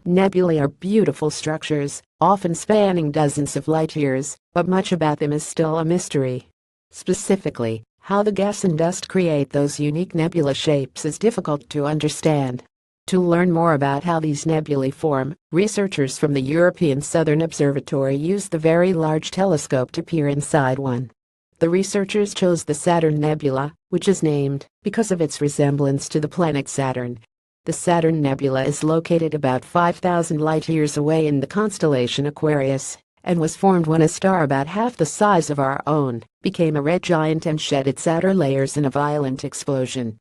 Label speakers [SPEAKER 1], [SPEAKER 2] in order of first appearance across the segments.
[SPEAKER 1] Nebulae are beautiful structures, often spanning dozens of light years, but much about them is still a mystery. Specifically, how the gas and dust create those unique nebula shapes is difficult to understand. To learn more about how these nebulae form, researchers from the European Southern Observatory used the Very Large Telescope to peer inside one. The researchers chose the Saturn Nebula, which is named because of its resemblance to the planet Saturn. The Saturn Nebula is located about 5,000 light-years away in the constellation Aquarius, and was formed when a star about half the size of our own became a red giant and shed its outer layers in a violent explosion.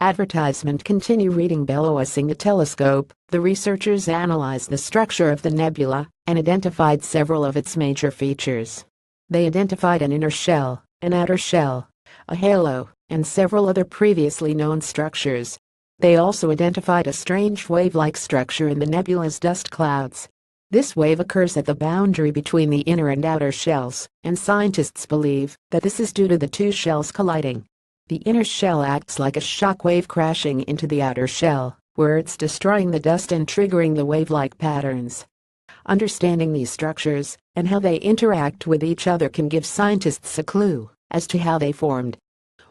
[SPEAKER 1] Advertisement. Continue reading. Below using the telescope, the researchers analyzed the structure of the nebula and identified several of its major features. They identified an inner shell, an outer shell, a halo, and several other previously known structures. They also identified a strange wave-like structure in the nebula's dust clouds. This wave occurs at the boundary between the inner and outer shells, and scientists believe that this is due to the two shells colliding. The inner shell acts like a shock wave crashing into the outer shell, where it's destroying the dust and triggering the wave-like patterns. Understanding these structures and how they interact with each other can give scientists a clue as to how they formed.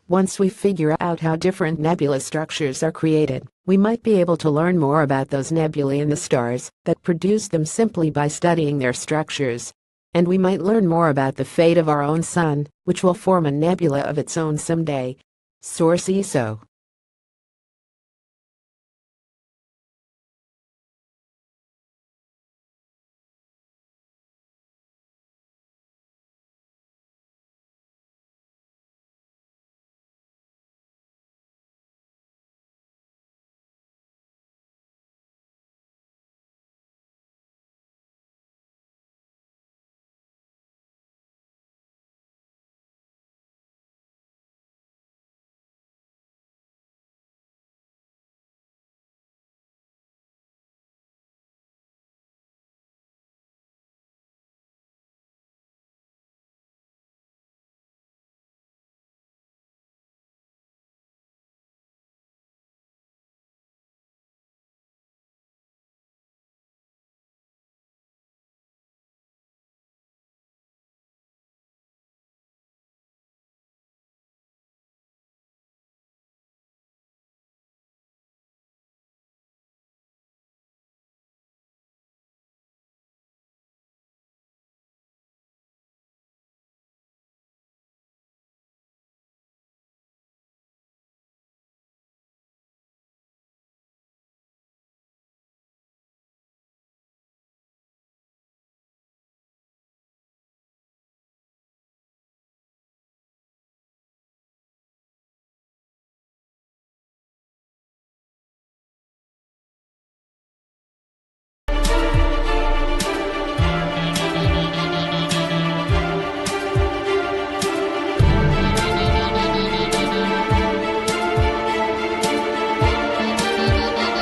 [SPEAKER 1] Once we figure out how different nebula structures are created, we might be able to learn more about those nebulae and the stars that produce them simply by studying their structures. And we might learn more about the fate of our own sun, which will form a nebula of its own someday. Source: ESO.